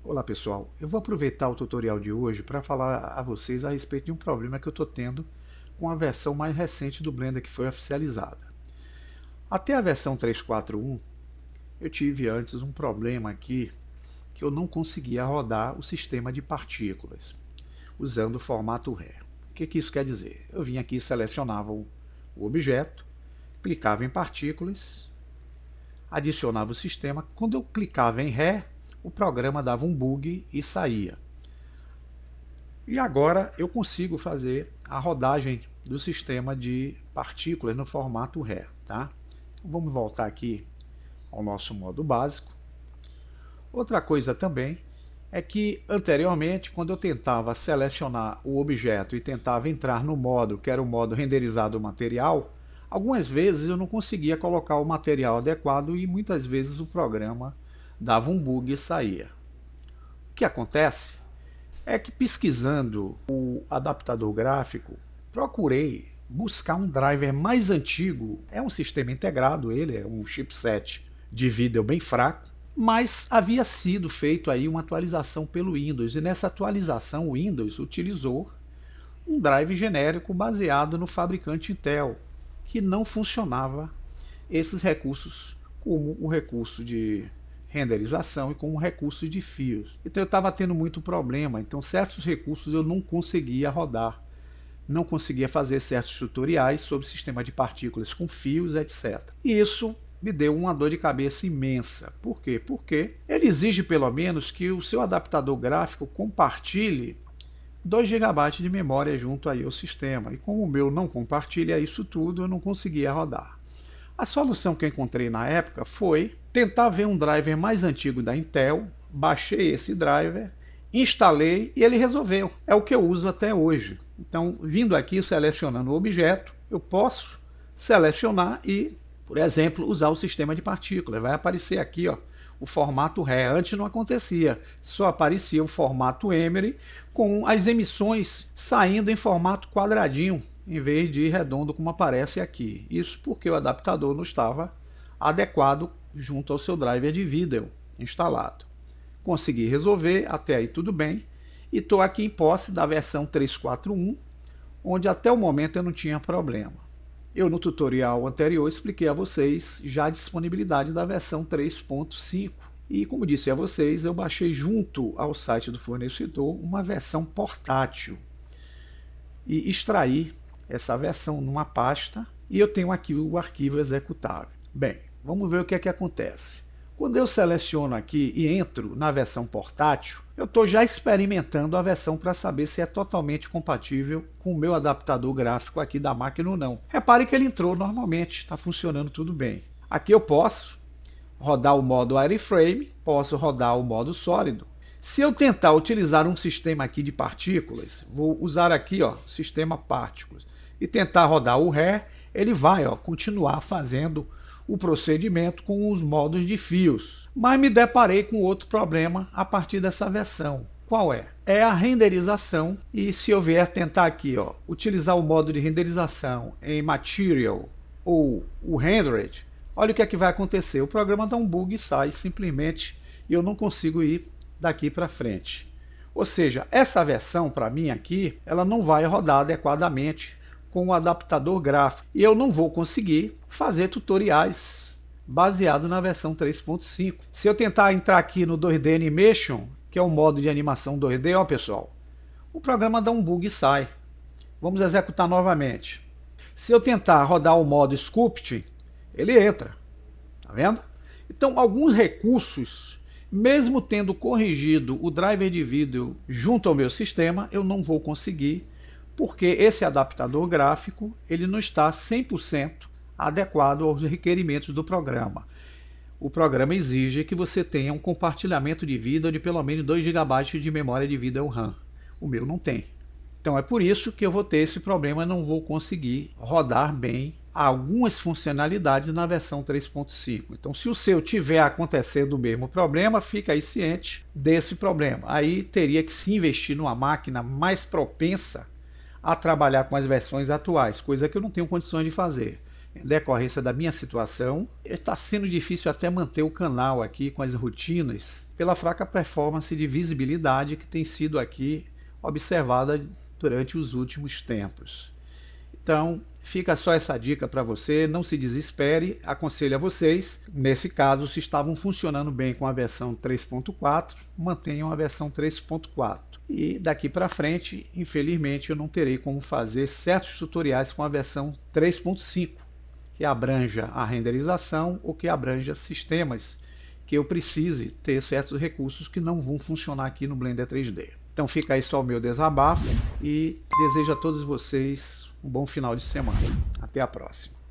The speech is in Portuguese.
Olá pessoal, eu vou aproveitar o tutorial de hoje para falar a vocês a respeito de um problema que eu estou tendo com a versão mais recente do Blender que foi oficializada. Até a versão 3.4.1 eu tive antes um problema aqui que eu não conseguia rodar o sistema de partículas usando o formato RE. O que isso quer dizer? Eu vinha aqui, selecionava o objeto, clicava em partículas, adicionava o sistema. Quando eu clicava em RE, o programa dava um bug e saía. E agora eu consigo fazer a rodagem do sistema de partículas no formato RE. Tá? Então, vamos voltar aqui ao nosso modo básico. Outra coisa também é que anteriormente, quando eu tentava selecionar o objeto e tentava entrar no modo, que era o modo renderizado do material, algumas vezes eu não conseguia colocar o material adequado e muitas vezes o programa dava um bug e saía. O que acontece é que, pesquisando o adaptador gráfico, procurei buscar um driver mais antigo. É um sistema integrado, ele é um chipset de vídeo bem fraco, mas havia sido feito aí uma atualização pelo Windows, e nessa atualização o Windows utilizou um drive genérico baseado no fabricante Intel, que não funcionava esses recursos como o recurso de renderização e como recurso de fios. Então eu estava tendo muito problema, então certos recursos eu não conseguia rodar, não conseguia fazer certos tutoriais sobre sistema de partículas com fios, etc. E isso me deu uma dor de cabeça imensa. Por quê? Porque ele exige pelo menos que o seu adaptador gráfico compartilhe 2 GB de memória junto aí ao sistema. E como o meu não compartilha isso tudo, eu não conseguia rodar. A solução que eu encontrei na época foi tentar ver um driver mais antigo da Intel, baixei esse driver, instalei e ele resolveu. É o que eu uso até hoje. Então, vindo aqui selecionando o objeto, eu posso selecionar e, por exemplo, usar o sistema de partículas. Vai aparecer aqui, ó, o formato RE. Antes não acontecia, só aparecia o formato Emery com as emissões saindo em formato quadradinho, em vez de redondo como aparece aqui. Isso porque o adaptador não estava adequado junto ao seu driver de vídeo instalado. Consegui resolver, até aí tudo bem, e estou aqui em posse da versão 3.4.1, onde até o momento eu não tinha problema. Eu no tutorial anterior expliquei a vocês já a disponibilidade da versão 3.5, e como disse a vocês, eu baixei junto ao site do fornecedor uma versão portátil e extraí essa versão numa pasta, e eu tenho aqui o arquivo executável. Bem, vamos ver o que é que acontece. Quando eu seleciono aqui e entro na versão portátil, eu estou já experimentando a versão para saber se é totalmente compatível com o meu adaptador gráfico aqui da máquina ou não. Repare que ele entrou normalmente, está funcionando tudo bem. Aqui eu posso rodar o modo Wireframe, posso rodar o modo sólido. Se eu tentar utilizar um sistema aqui de partículas, vou usar aqui, ó, sistema partículas, e tentar rodar o RE, ele vai, ó, continuar fazendo o procedimento com os modos de fios. Mas me deparei com outro problema a partir dessa versão. Qual é? É a renderização, e se eu vier tentar aqui, ó, utilizar o modo de renderização em Material ou o Rendered, olha o que é que vai acontecer. O programa dá um bug e sai simplesmente, e eu não consigo ir daqui para frente. Ou seja, essa versão para mim aqui, ela não vai rodar adequadamente com o adaptador gráfico, e eu não vou conseguir fazer tutoriais baseado na versão 3.5. Se eu tentar entrar aqui no 2D Animation, que é o modo de animação 2D, ó pessoal, o programa dá um bug e sai. Vamos executar novamente. Se eu tentar rodar o modo Sculpt, ele entra. Tá vendo? Então, alguns recursos, mesmo tendo corrigido o driver de vídeo junto ao meu sistema, eu não vou conseguir, porque esse adaptador gráfico ele não está 100% adequado aos requerimentos do programa. O programa exige que você tenha um compartilhamento de vídeo de pelo menos 2 GB de memória de vídeo RAM. O meu não tem. Então é por isso que eu vou ter esse problema e não vou conseguir rodar bem algumas funcionalidades na versão 3.5. Então, se o seu tiver acontecendo o mesmo problema, fica aí ciente desse problema. Aí teria que se investir numa máquina mais propensa a trabalhar com as versões atuais, coisa que eu não tenho condições de fazer. em decorrência da minha situação. Está sendo difícil até manter o canal aqui com as rotinas, pela fraca performance de visibilidade que tem sido aqui observada durante os últimos tempos. Então, fica só essa dica para você, não se desespere, aconselho a vocês, nesse caso, se estavam funcionando bem com a versão 3.4, mantenham a versão 3.4. E daqui para frente, infelizmente, eu não terei como fazer certos tutoriais com a versão 3.5, que abranja a renderização ou que abranja sistemas que eu precise ter certos recursos que não vão funcionar aqui no Blender 3D. Então fica aí só o meu desabafo e desejo a todos vocês um bom final de semana. Até a próxima.